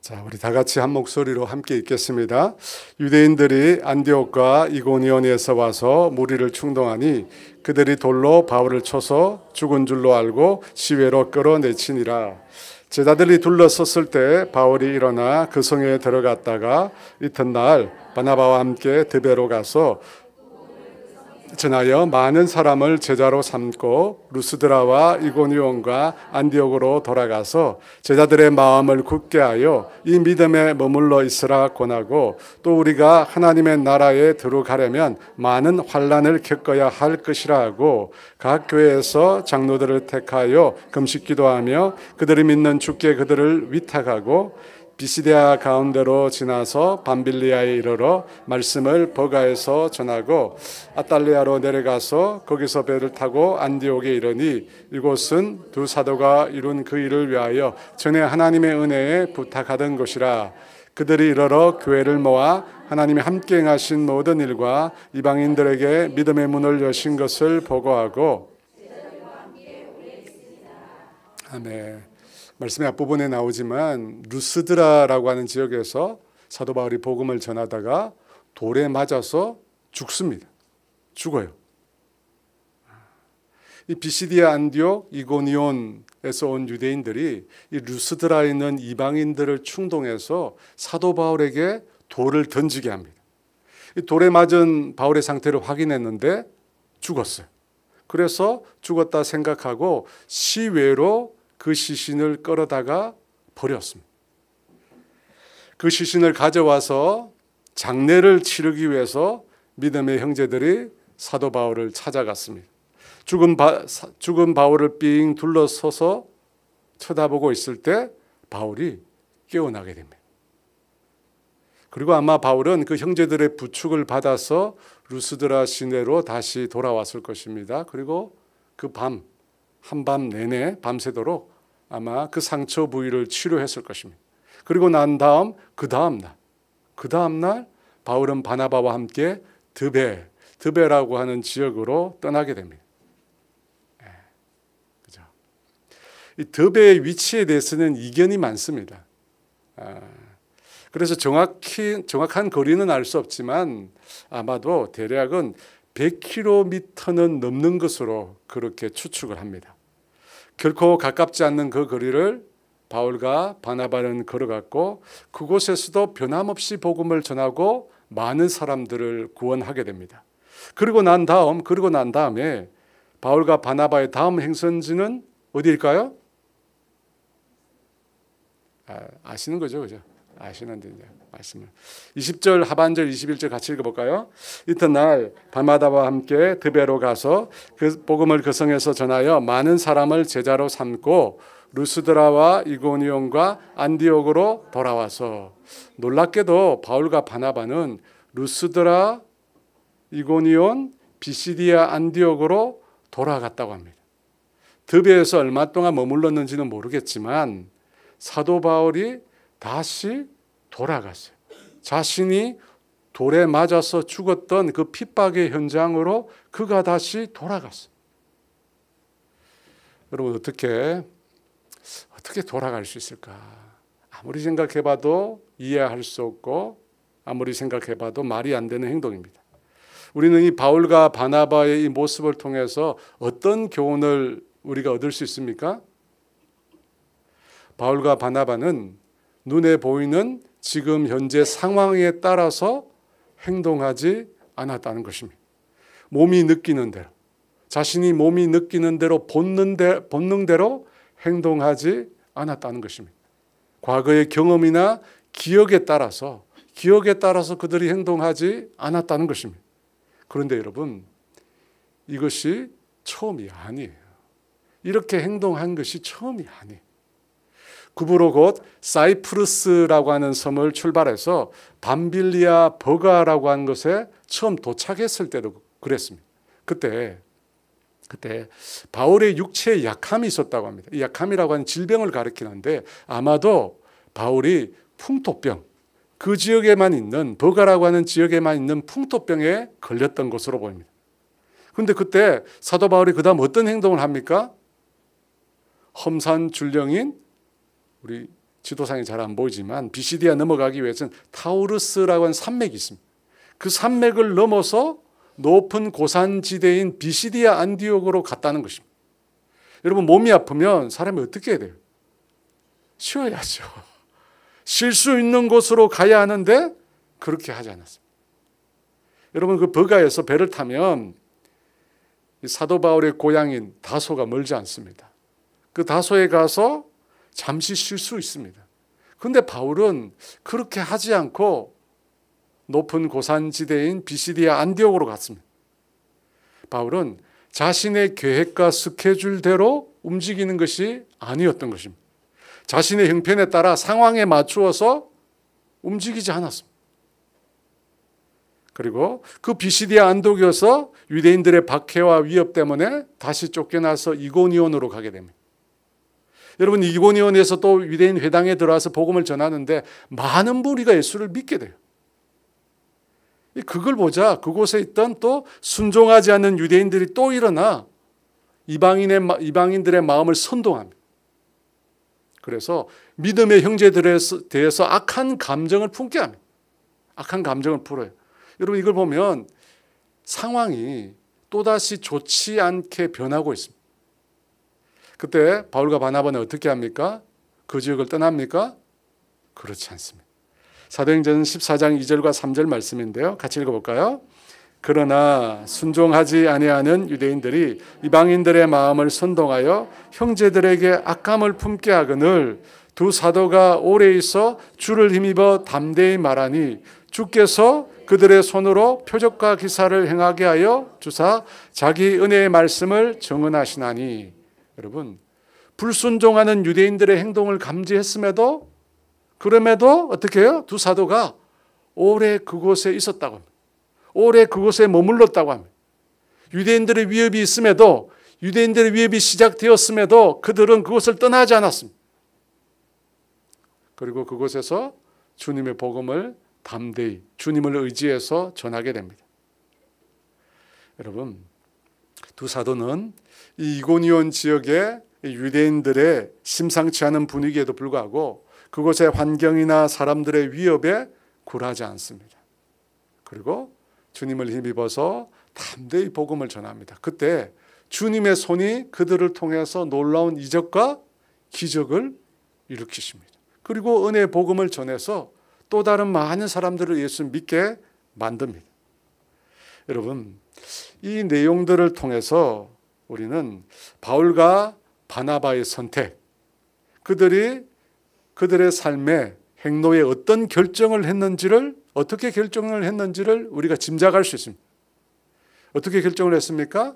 자, 우리 다 같이 한 목소리로 함께 읽겠습니다. 유대인들이 안디옥과 이고니온에서 와서 무리를 충동하니 그들이 돌로 바울을 쳐서 죽은 줄로 알고 시외로 끌어내치니라. 제자들이 둘러섰을 때 바울이 일어나 그 성에 들어갔다가 이튿날 바나바와 함께 드베로 가서 전하여 많은 사람을 제자로 삼고 루스드라와 이고니온과 안디옥으로 돌아가서 제자들의 마음을 굳게 하여 이 믿음에 머물러 있으라 권하고, 또 우리가 하나님의 나라에 들어가려면 많은 환난을 겪어야 할 것이라 하고, 각 교회에서 장로들을 택하여 금식 기도하며 그들이 믿는 주께 그들을 위탁하고, 비시디아 가운데로 지나서 밤빌리아에 이르러 말씀을 버가에서 전하고 아탈리아로 내려가서 거기서 배를 타고 안디옥에 이르니, 이곳은 두 사도가 이룬 그 일을 위하여 전에 하나님의 은혜에 부탁하던 곳이라. 그들이 이르러 교회를 모아 하나님이 함께 행하신 모든 일과 이방인들에게 믿음의 문을 여신 것을 보고하고. 아멘. 말씀의 앞부분에 나오지만 루스드라라고 하는 지역에서 사도 바울이 복음을 전하다가 돌에 맞아서 죽습니다. 죽어요. 이 비시디아 안디옥 이고니온에서 온 유대인들이 이 루스드라에 있는 이방인들을 충동해서 사도 바울에게 돌을 던지게 합니다. 이 돌에 맞은 바울의 상태를 확인했는데 죽었어요. 그래서 죽었다 생각하고 시외로 그 시신을 끌어다가 버렸습니다. 그 시신을 가져와서 장례를 치르기 위해서 믿음의 형제들이 사도 바울을 찾아갔습니다. 죽은 바울을 삥 둘러서서 쳐다보고 있을 때 바울이 깨어나게 됩니다. 그리고 아마 바울은 그 형제들의 부축을 받아서 루스드라 시내로 다시 돌아왔을 것입니다. 그리고 그 한밤 내내 밤새도록 아마 그 상처 부위를 치료했을 것입니다. 그리고 난 다음 그 다음 날 바울은 바나바와 함께 드베라고 하는 지역으로 떠나게 됩니다. 그죠? 이 드베의 위치에 대해서는 이견이 많습니다. 그래서 정확한 거리는 알 수 없지만 아마도 대략은 100km는 넘는 것으로 그렇게 추측을 합니다. 결코 가깝지 않는 그 거리를 바울과 바나바는 걸어갔고, 그곳에서도 변함없이 복음을 전하고 많은 사람들을 구원하게 됩니다. 그리고 난 다음에 바울과 바나바의 다음 행선지는 어디일까요? 아시는 거죠, 그죠? 아시는데 이제 말씀을 20절 하반절 21절 같이 읽어볼까요? 이튿날 바나바와 함께 드베로 가서 그 복음을 그 성에서 전하여 많은 사람을 제자로 삼고 루스드라와 이고니온과 안디옥으로 돌아와서, 놀랍게도 바울과 바나바는 루스드라, 이고니온, 비시디아 안디옥으로 돌아갔다고 합니다. 드베에서 얼마 동안 머물렀는지는 모르겠지만 사도 바울이 다시 돌아갔어요. 자신이 돌에 맞아서 죽었던 그 핍박의 현장으로 그가 다시 돌아갔어요. 여러분, 어떻게 돌아갈 수 있을까? 아무리 생각해봐도 이해할 수 없고 아무리 생각해봐도 말이 안 되는 행동입니다. 우리는 이 바울과 바나바의 이 모습을 통해서 어떤 교훈을 우리가 얻을 수 있습니까? 바울과 바나바는 눈에 보이는 지금 현재 상황에 따라서 행동하지 않았다는 것입니다. 몸이 느끼는 대로, 자신이 몸이 느끼는 대로 본능대로 행동하지 않았다는 것입니다. 과거의 경험이나 기억에 따라서 그들이 행동하지 않았다는 것입니다. 그런데 여러분, 이것이 처음이 아니에요. 이렇게 행동한 것이 처음이 아니에요. 구브로 곧 사이프러스라고 하는 섬을 출발해서 밤빌리아 버가라고 하는 곳에 처음 도착했을 때도 그랬습니다. 그때 바울의 육체에 약함이 있었다고 합니다. 이 약함이라고 하는 질병을 가리키는데 아마도 바울이 풍토병, 그 지역에만 있는 버가라고 하는 지역에만 있는 풍토병에 걸렸던 것으로 보입니다. 그런데 그때 사도 바울이 그 다음 어떤 행동을 합니까? 험산 줄령인 우리 지도상에 잘 안 보이지만 비시디아 넘어가기 위해서는 타우르스라고 하는 산맥이 있습니다. 그 산맥을 넘어서 높은 고산지대인 비시디아 안디옥으로 갔다는 것입니다. 여러분, 몸이 아프면 사람이 어떻게 해야 돼요? 쉬어야죠. 쉴 수 있는 곳으로 가야 하는데 그렇게 하지 않았습니다. 여러분, 그 버가에서 배를 타면 사도 바울의 고향인 다소가 멀지 않습니다. 그 다소에 가서 잠시 쉴 수 있습니다. 그런데 바울은 그렇게 하지 않고 높은 고산지대인 비시디아 안디옥으로 갔습니다. 바울은 자신의 계획과 스케줄대로 움직이는 것이 아니었던 것입니다. 자신의 형편에 따라 상황에 맞추어서 움직이지 않았습니다. 그리고 그 비시디아 안디옥에서 유대인들의 박해와 위협 때문에 다시 쫓겨나서 이고니온으로 가게 됩니다. 여러분, 이고니온에서 또 유대인 회당에 들어와서 복음을 전하는데 많은 무리가 예수를 믿게 돼요. 그걸 보자 그곳에 있던 또 순종하지 않는 유대인들이 또 일어나 이방인들의 마음을 선동합니다. 그래서 믿음의 형제들에 대해서 악한 감정을 품게 합니다. 악한 감정을 풀어요. 여러분, 이걸 보면 상황이 또다시 좋지 않게 변하고 있습니다. 그때 바울과 바나바는 어떻게 합니까? 그 지역을 떠납니까? 그렇지 않습니다. 사도행전 14장 2절과 3절 말씀인데요. 같이 읽어볼까요? 그러나 순종하지 아니하는 유대인들이 이방인들의 마음을 선동하여 형제들에게 악감을 품게 하거늘 두 사도가 오래 있어 주를 힘입어 담대히 말하니 주께서 그들의 손으로 표적과 기사를 행하게 하여 주사 자기 은혜의 말씀을 증언하시나니. 여러분, 불순종하는 유대인들의 행동을 감지했음에도 그럼에도 어떻게 해요? 두 사도가 오래 그곳에 있었다고 합니다. 오래 그곳에 머물렀다고 합니다. 유대인들의 위협이 있음에도, 유대인들의 위협이 시작되었음에도 그들은 그곳을 떠나지 않았습니다. 그리고 그곳에서 주님의 복음을 담대히 주님을 의지해서 전하게 됩니다. 여러분, 두 사도는 이 이고니온 지역의 유대인들의 심상치 않은 분위기에도 불구하고 그곳의 환경이나 사람들의 위협에 굴하지 않습니다. 그리고 주님을 힘입어서 담대히 복음을 전합니다. 그때 주님의 손이 그들을 통해서 놀라운 이적과 기적을 일으키십니다. 그리고 은혜의 복음을 전해서 또 다른 많은 사람들을 예수 믿게 만듭니다. 여러분, 이 내용들을 통해서 우리는 바울과 바나바의 선택, 그들의 삶의 행로에 어떤 결정을 했는지를, 어떻게 결정을 했는지를 우리가 짐작할 수 있습니다. 어떻게 결정을 했습니까?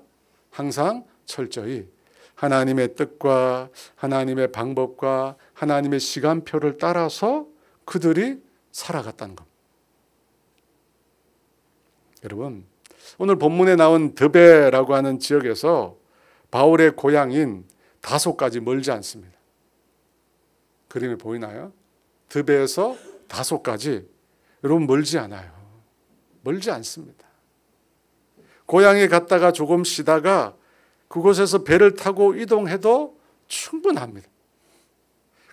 항상 철저히 하나님의 뜻과 하나님의 방법과 하나님의 시간표를 따라서 그들이 살아갔다는 겁니다. 여러분, 오늘 본문에 나온 드베라고 하는 지역에서 바울의 고향인 다소까지 멀지 않습니다. 그림이 보이나요? 드베에서 다소까지 여러분 멀지 않아요. 멀지 않습니다. 고향에 갔다가 조금 쉬다가 그곳에서 배를 타고 이동해도 충분합니다.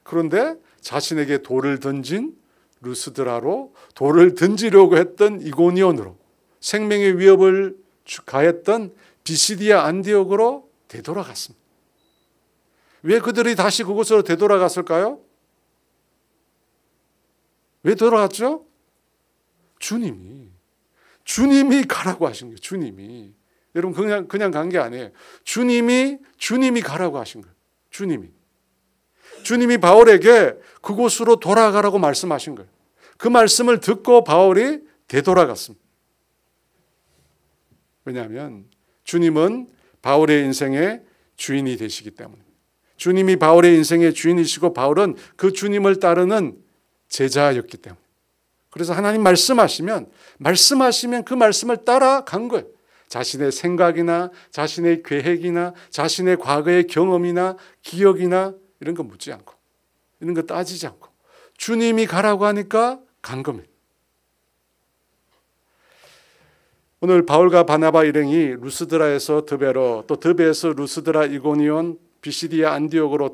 그런데 자신에게 돌을 던진 루스드라로, 돌을 던지려고 했던 이고니온으로, 생명의 위협을 가했던 비시디아 안디옥으로 되돌아갔습니다. 왜 그들이 다시 그곳으로 되돌아갔을까요? 왜 돌아갔죠? 주님이 가라고 하신 거예요. 주님이. 여러분, 그냥 간 게 아니에요. 주님이 가라고 하신 거예요. 주님이 바울에게 그곳으로 돌아가라고 말씀하신 거예요. 그 말씀을 듣고 바울이 되돌아갔습니다. 왜냐하면 주님은 바울의 인생의 주인이 되시기 때문에. 주님이 바울의 인생의 주인이시고 바울은 그 주님을 따르는 제자였기 때문에. 그래서 하나님 말씀하시면 그 말씀을 따라간 거예요. 자신의 생각이나 자신의 계획이나 자신의 과거의 경험이나 기억이나 이런 거 묻지 않고, 이런 거 따지지 않고 주님이 가라고 하니까 간 겁니다. 오늘 바울과 바나바 일행이 루스드라에서 드베로, 또 드베에서 루스드라, 이고니온, 비시디아 안디옥으로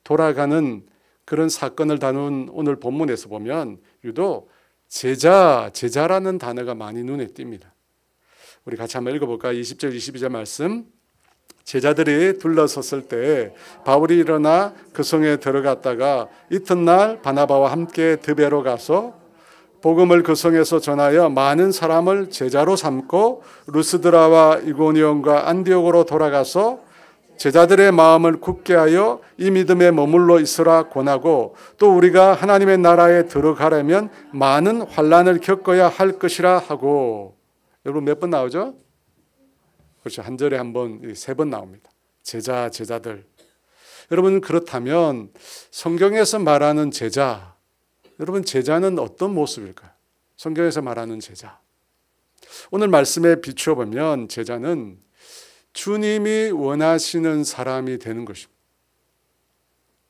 돌아가는 그런 사건을 다룬 오늘 본문에서 보면 유독 제자라는 단어가 많이 눈에 띕니다. 우리 같이 한번 읽어볼까요? 20절 22절 말씀. 제자들이 둘러섰을 때 바울이 일어나 그 성에 들어갔다가 이튿날 바나바와 함께 드베로 가서 복음을 그 성에서 전하여 많은 사람을 제자로 삼고 루스드라와 이고니온과 안디옥으로 돌아가서 제자들의 마음을 굳게 하여 이 믿음에 머물러 있으라 권하고 또 우리가 하나님의 나라에 들어가려면 많은 환난을 겪어야 할 것이라 하고. 여러분 몇 번 나오죠? 그렇죠. 한 절에 한 번, 3번 나옵니다. 제자들. 여러분 그렇다면 성경에서 말하는 제자, 여러분 제자는 어떤 모습일까요? 성경에서 말하는 제자. 오늘 말씀에 비추어 보면 제자는 주님이 원하시는 사람이 되는 것입니다.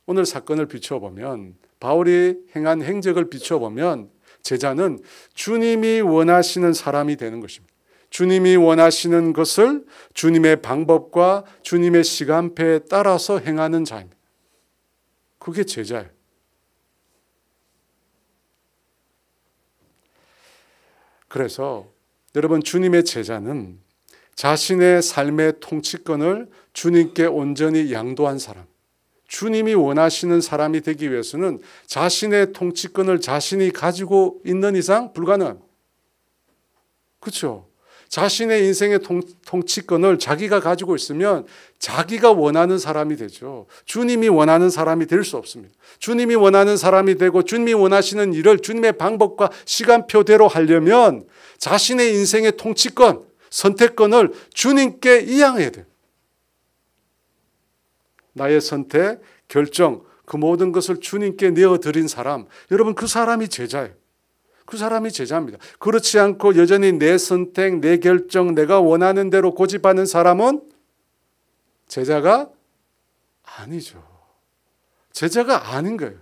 오늘 사건을 비추어 보면 바울이 행한 행적을 비추어 보면 제자는 주님이 원하시는 사람이 되는 것입니다. 주님이 원하시는 것을 주님의 방법과 주님의 시간표에 따라서 행하는 자입니다. 그게 제자예요. 그래서 여러분 주님의 제자는 자신의 삶의 통치권을 주님께 온전히 양도한 사람, 주님이 원하시는 사람이 되기 위해서는 자신의 통치권을 자신이 가지고 있는 이상 불가능합니다. 그렇죠? 자신의 인생의 통치권을 자기가 가지고 있으면 자기가 원하는 사람이 되죠. 주님이 원하는 사람이 될 수 없습니다. 주님이 원하는 사람이 되고 주님이 원하시는 일을 주님의 방법과 시간표대로 하려면 자신의 인생의 통치권, 선택권을 주님께 이양해야 돼요. 나의 선택, 결정, 그 모든 것을 주님께 내어드린 사람, 여러분 그 사람이 제자예요. 그 사람이 제자입니다. 그렇지 않고 여전히 내 선택, 내 결정, 내가 원하는 대로 고집하는 사람은 제자가 아니죠. 제자가 아닌 거예요.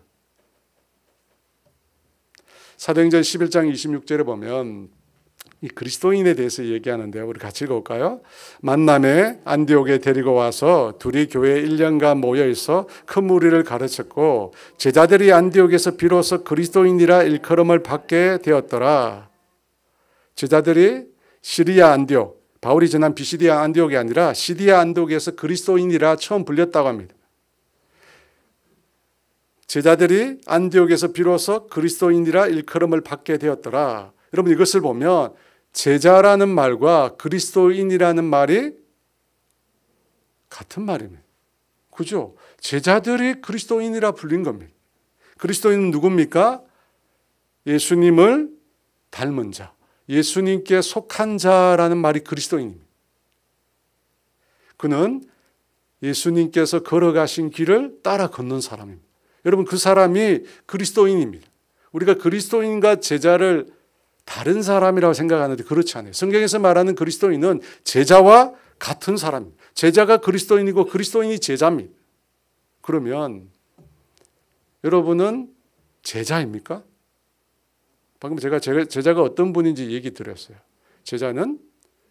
사도행전 11장 26절에 보면 이 그리스도인에 대해서 얘기하는데요. 우리 같이 읽어볼까요? 만남에 안디옥에 데리고 와서 둘이 교회에 1년간 모여있어 큰 무리를 가르쳤고 제자들이 안디옥에서 비로소 그리스도인이라 일컬음을 받게 되었더라. 제자들이 시리아 안디옥, 바울이 전한 비시디아 안디옥이 아니라 시디아 안디옥에서 그리스도인이라 처음 불렸다고 합니다. 제자들이 안디옥에서 비로소 그리스도인이라 일컬음을 받게 되었더라. 여러분 이것을 보면 제자라는 말과 그리스도인이라는 말이 같은 말입니다. 그죠? 제자들이 그리스도인이라 불린 겁니다. 그리스도인은 누굽니까? 예수님을 닮은 자, 예수님께 속한 자라는 말이 그리스도인입니다. 그는 예수님께서 걸어가신 길을 따라 걷는 사람입니다. 여러분 그 사람이 그리스도인입니다. 우리가 그리스도인과 제자를 다른 사람이라고 생각하는데 그렇지 않아요. 성경에서 말하는 그리스도인은 제자와 같은 사람입니다. 제자가 그리스도인이고 그리스도인이 제자입니다. 그러면 여러분은 제자입니까? 방금 제가 제자가 어떤 분인지 얘기 드렸어요. 제자는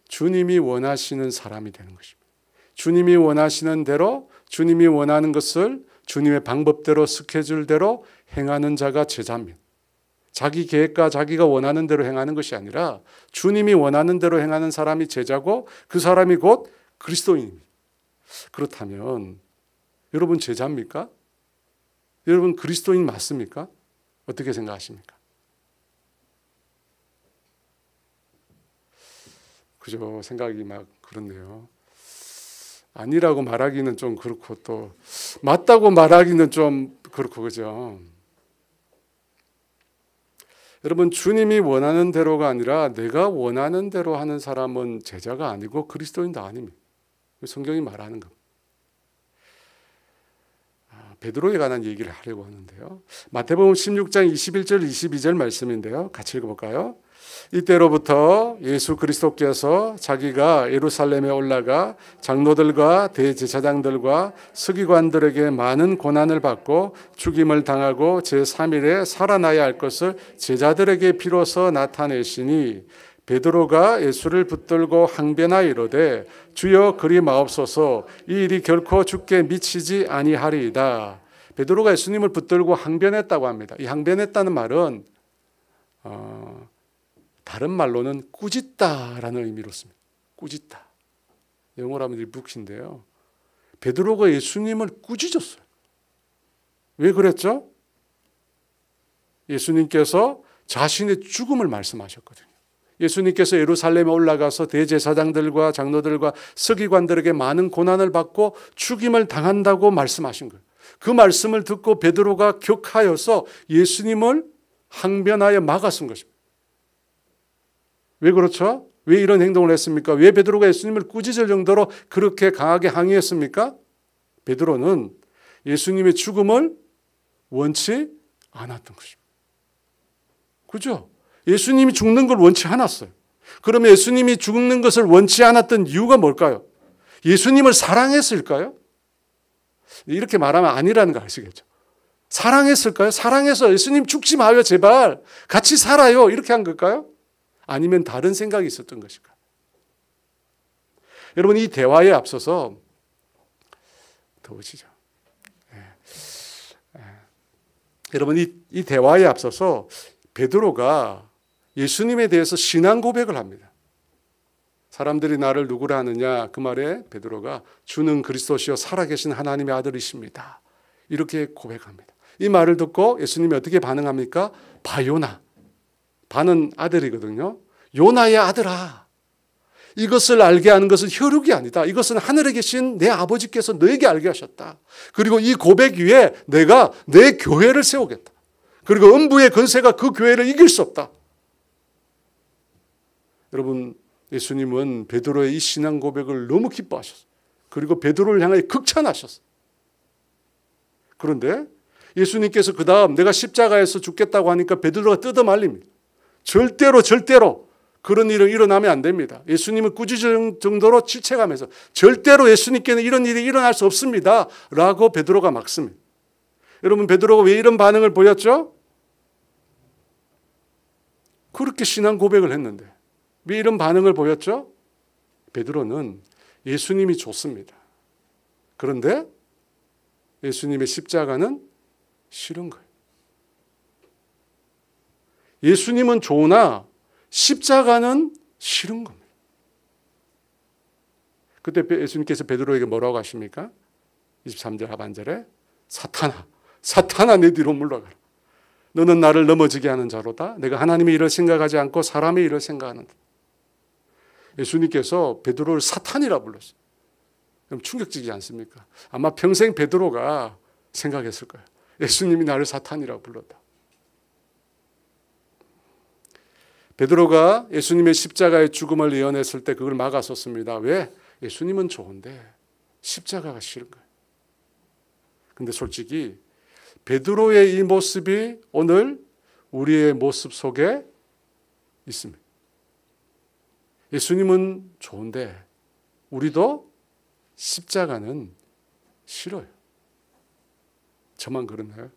주님이 원하시는 사람이 되는 것입니다. 주님이 원하시는 대로 주님이 원하는 것을 주님의 방법대로 스케줄대로 행하는 자가 제자입니다. 자기 계획과 자기가 원하는 대로 행하는 것이 아니라 주님이 원하는 대로 행하는 사람이 제자고 그 사람이 곧 그리스도인입니다. 그렇다면 여러분 제자입니까? 여러분 그리스도인 맞습니까? 어떻게 생각하십니까? 그죠? 생각이 막 그렇네요. 아니라고 말하기는 좀 그렇고 또 맞다고 말하기는 좀 그렇고 그죠? 여러분 주님이 원하는 대로가 아니라 내가 원하는 대로 하는 사람은 제자가 아니고 그리스도인도 아닙니다. 성경이 말하는 겁니다. 베드로에 관한 얘기를 하려고 하는데요. 마태복음 16장 21절 22절 말씀인데요. 같이 읽어볼까요? 이때로부터 예수 그리스도께서 자기가 예루살렘에 올라가 장로들과 대제사장들과 서기관들에게 많은 고난을 받고 죽임을 당하고 제3일에 살아나야 할 것을 제자들에게 비로소 나타내시니 베드로가 예수를 붙들고 항변하여 이르되 주여 그리 마옵소서 이 일이 결코 주께 미치지 아니하리이다. 베드로가 예수님을 붙들고 항변했다고 합니다. 이 항변했다는 말은 다른 말로는 꾸짖다라는 의미로 씁니다. 꾸짖다. 영어로 하면 리북인데요. 베드로가 예수님을 꾸짖었어요. 왜 그랬죠? 예수님께서 자신의 죽음을 말씀하셨거든요. 예수님께서 예루살렘에 올라가서 대제사장들과 장로들과 서기관들에게 많은 고난을 받고 죽임을 당한다고 말씀하신 거예요. 그 말씀을 듣고 베드로가 격하여서 예수님을 항변하여 막아선 것입니다. 왜 그렇죠? 왜 이런 행동을 했습니까? 왜 베드로가 예수님을 꾸짖을 정도로 그렇게 강하게 항의했습니까? 베드로는 예수님의 죽음을 원치 않았던 것입니다. 그죠? 예수님이 죽는 걸 원치 않았어요. 그러면 예수님이 죽는 것을 원치 않았던 이유가 뭘까요? 예수님을 사랑했을까요? 이렇게 말하면 아니라는 거 아시겠죠? 사랑했을까요? 사랑해서 예수님 죽지 마요 제발 같이 살아요 이렇게 한 걸까요? 아니면 다른 생각이 있었던 것일까요? 여러분 이 대화에 앞서서 더우시죠? 여러분 이 대화에 앞서서 베드로가 예수님에 대해서 신앙 고백을 합니다. 사람들이 나를 누구라 하느냐 그 말에 베드로가 주는 그리스도시요 살아계신 하나님의 아들이십니다. 이렇게 고백합니다. 이 말을 듣고 예수님이 어떻게 반응합니까? 바요나. 바는 아들이거든요. 요나의 아들아. 이것을 알게 하는 것은 혈육이 아니다. 이것은 하늘에 계신 내 아버지께서 너에게 알게 하셨다. 그리고 이 고백 위에 내가 내 교회를 세우겠다. 그리고 음부의 권세가 그 교회를 이길 수 없다. 여러분 예수님은 베드로의 이 신앙 고백을 너무 기뻐하셨어요. 그리고 베드로를 향하여 극찬하셨어요. 그런데 예수님께서 그 다음 내가 십자가에서 죽겠다고 하니까 베드로가 뜯어말립니다. 절대로 그런 일은 일어나면 안 됩니다. 예수님을 꾸짖을 정도로 질책하면서 절대로 예수님께는 이런 일이 일어날 수 없습니다. 라고 베드로가 막습니다. 여러분 베드로가 왜 이런 반응을 보였죠? 그렇게 신앙 고백을 했는데 왜 이런 반응을 보였죠? 베드로는 예수님이 좋습니다. 그런데 예수님의 십자가는 싫은 거예요. 예수님은 좋으나 십자가는 싫은 겁니다. 그때 예수님께서 베드로에게 뭐라고 하십니까? 23절 하반절에 사탄아 내 뒤로 물러가라. 너는 나를 넘어지게 하는 자로다. 내가 하나님의 일을 생각하지 않고 사람의 일을 생각하는다. 예수님께서 베드로를 사탄이라 불렀어요. 그럼 충격적이지 않습니까? 아마 평생 베드로가 생각했을 거예요. 예수님이 나를 사탄이라 불렀다. 베드로가 예수님의 십자가의 죽음을 예언했을 때 그걸 막았었습니다. 왜? 예수님은 좋은데 십자가가 싫은 거예요. 근데 솔직히 베드로의 이 모습이 오늘 우리의 모습 속에 있습니다. 예수님은 좋은데 우리도 십자가는 싫어요. 저만 그러나요?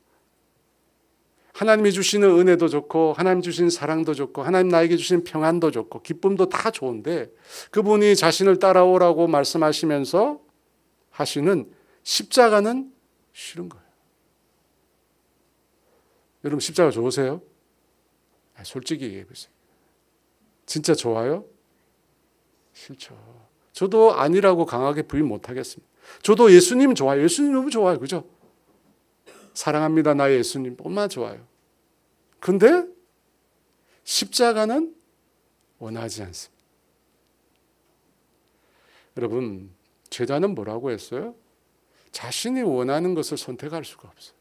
하나님이 주시는 은혜도 좋고 하나님 주신 사랑도 좋고 하나님 나에게 주신 평안도 좋고 기쁨도 다 좋은데 그분이 자신을 따라오라고 말씀하시면서 하시는 십자가는 싫은 거예요. 여러분 십자가 좋으세요? 솔직히 얘기해 보세요. 진짜 좋아요? 싫죠. 저도 아니라고 강하게 부인 못하겠습니다. 저도 예수님 좋아요. 예수님 너무 좋아요. 그죠? 사랑합니다. 나의 예수님 얼마나 좋아요. 그런데 십자가는 원하지 않습니다. 여러분 제자는 뭐라고 했어요? 자신이 원하는 것을 선택할 수가 없어요.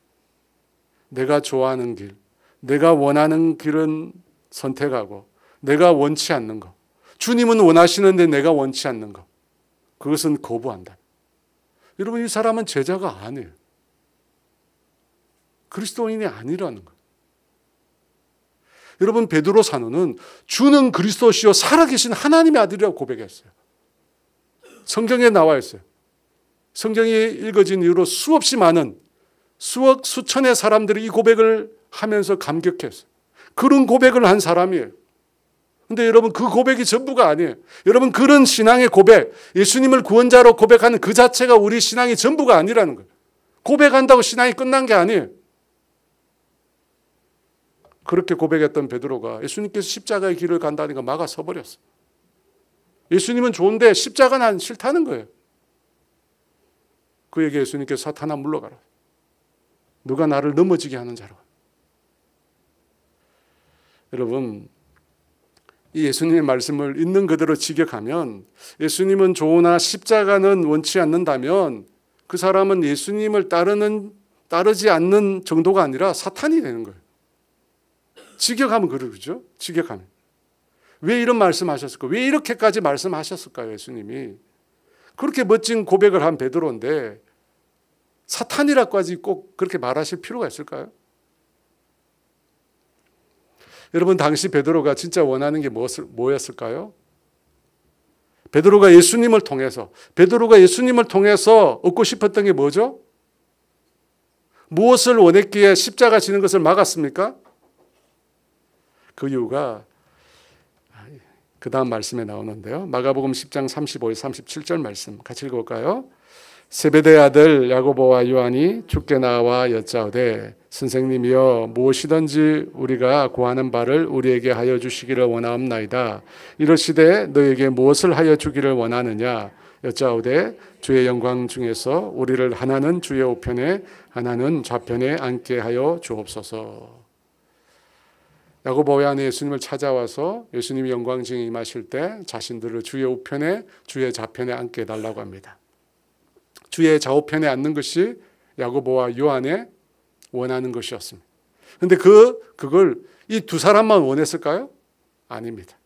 내가 좋아하는 길, 내가 원하는 길은 선택하고 내가 원치 않는 것, 주님은 원하시는데 내가 원치 않는 것, 그것은 거부한다. 여러분 이 사람은 제자가 아니에요. 그리스도인이 아니라는 거예요. 여러분 베드로 사도는 주는 그리스도시요 살아계신 하나님의 아들이라고 고백했어요. 성경에 나와 있어요. 성경이 읽어진 이후로 수없이 많은 수천의 사람들이 이 고백을 하면서 감격했어요. 그런 고백을 한 사람이에요. 근데 여러분 그 고백이 전부가 아니에요. 여러분 그런 신앙의 고백, 예수님을 구원자로 고백하는 그 자체가 우리 신앙의 전부가 아니라는 거예요. 고백한다고 신앙이 끝난 게 아니에요. 그렇게 고백했던 베드로가 예수님께서 십자가의 길을 간다니까 막아 서버렸어. 예수님은 좋은데 십자가는 싫다는 거예요. 그에게 예수님께서 사탄아 물러가라. 누가 나를 넘어지게 하는 자로. 여러분, 이 예수님의 말씀을 있는 그대로 직역하면 예수님은 좋으나 십자가는 원치 않는다면 그 사람은 예수님을 따르지 않는 정도가 아니라 사탄이 되는 거예요. 직역하면 그러죠. 직역하면. 왜 이런 말씀하셨을까? 왜 이렇게까지 말씀하셨을까요? 예수님이. 그렇게 멋진 고백을 한 베드로인데 사탄이라고까지 꼭 그렇게 말하실 필요가 있을까요? 여러분, 당시 베드로가 진짜 원하는 게 뭐였을까요? 베드로가 예수님을 통해서 얻고 싶었던 게 뭐죠? 무엇을 원했기에 십자가 지는 것을 막았습니까? 그 이유가 그 다음 말씀에 나오는데요. 마가복음 10장 35에서 37절 말씀 같이 읽어볼까요? 세베대의 아들 야고보와 요한이 주께 나와 여짜오되 선생님이여 무엇이든지 우리가 구하는 바를 우리에게 하여 주시기를 원하옵나이다. 이르시되 너에게 무엇을 하여 주기를 원하느냐 여짜오되 주의 영광 중에서 우리를 하나는 주의 우편에 하나는 좌편에 앉게 하여 주옵소서. 야고보와 요한이 예수님을 찾아와서 예수님이 영광 중에 임하실 때 자신들을 주의 우편에 주의 좌편에 앉게 해달라고 합니다. 주의 좌우편에 앉는 것이 야고보와 요한의 원하는 것이었습니다. 그런데 그걸 이 두 사람만 원했을까요? 아닙니다.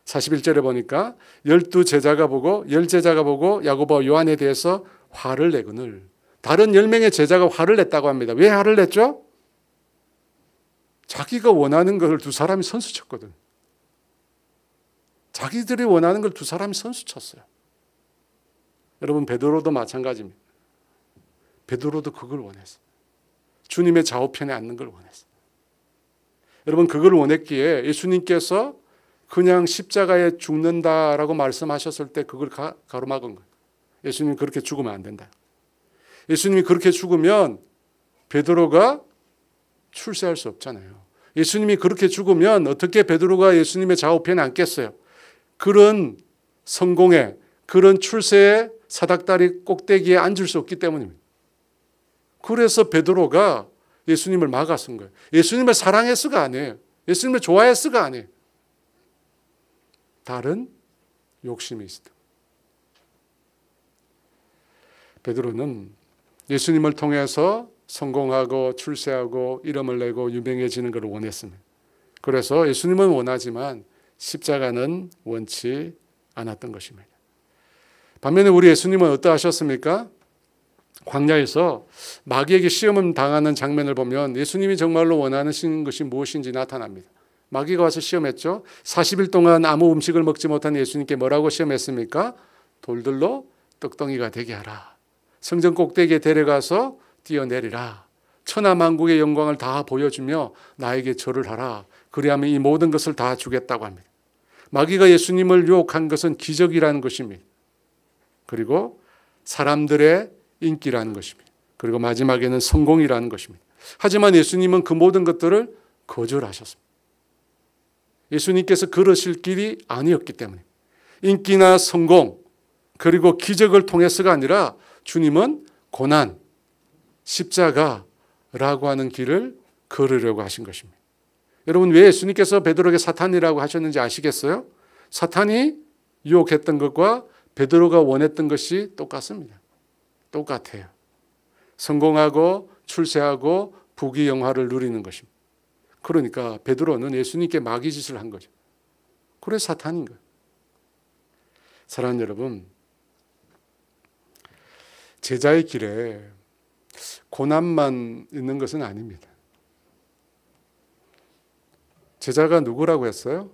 41절에 보니까 12제자가 보고 10제자가 보고 야고보와 요한에 대해서 화를 내거늘 다른 10명의 제자가 화를 냈다고 합니다. 왜 화를 냈죠? 자기가 원하는 것을 두 사람이 선수쳤거든. 자기들이 원하는 걸 두 사람이 선수쳤어요. 여러분, 베드로도 마찬가지입니다. 베드로도 그걸 원했어요. 주님의 좌우편에 앉는 걸 원했어요. 여러분, 그걸 원했기에 예수님께서 그냥 십자가에 죽는다라고 말씀하셨을 때 그걸 가로막은 거예요. 예수님이 그렇게 죽으면 안 된다. 예수님이 그렇게 죽으면 베드로가 출세할 수 없잖아요. 예수님이 그렇게 죽으면 어떻게 베드로가 예수님의 좌우편에 앉겠어요? 그런 성공에, 그런 출세의 사닥다리 꼭대기에 앉을 수 없기 때문입니다. 그래서 베드로가 예수님을 막아선 거예요. 예수님을 사랑해서가 아니에요. 예수님을 좋아해서가 아니에요. 다른 욕심이 있었다. 베드로는 예수님을 통해서 성공하고 출세하고 이름을 내고 유명해지는 것을 원했습니다. 그래서 예수님은 원하지만 십자가는 원치 않았던 것입니다. 반면에 우리 예수님은 어떠하셨습니까? 광야에서 마귀에게 시험을 당하는 장면을 보면 예수님이 정말로 원하는 것이 무엇인지 나타납니다. 마귀가 와서 시험했죠. 40일 동안 아무 음식을 먹지 못한 예수님께 뭐라고 시험했습니까? 돌들로 떡덩이가 되게 하라. 성전 꼭대기에 데려가서 뛰어내리라. 천하만국의 영광을 다 보여주며 나에게 절을 하라. 그리하면 이 모든 것을 다 주겠다고 합니다. 마귀가 예수님을 유혹한 것은 기적이라는 것입니다. 그리고 사람들의 인기라는 것입니다. 그리고 마지막에는 성공이라는 것입니다. 하지만 예수님은 그 모든 것들을 거절하셨습니다. 예수님께서 그러실 길이 아니었기 때문에 인기나 성공 그리고 기적을 통해서가 아니라 주님은 고난, 십자가라고 하는 길을 걸으려고 하신 것입니다. 여러분, 왜 예수님께서 베드로에게 사탄이라고 하셨는지 아시겠어요? 사탄이 유혹했던 것과 베드로가 원했던 것이 똑같습니다. 똑같아요. 성공하고 출세하고 부귀영화를 누리는 것입니다. 그러니까 베드로는 예수님께 마귀짓을 한 거죠. 그래서 사탄인 거예요. 사랑하는 여러분, 제자의 길에 고난만 있는 것은 아닙니다. 제자가 누구라고 했어요?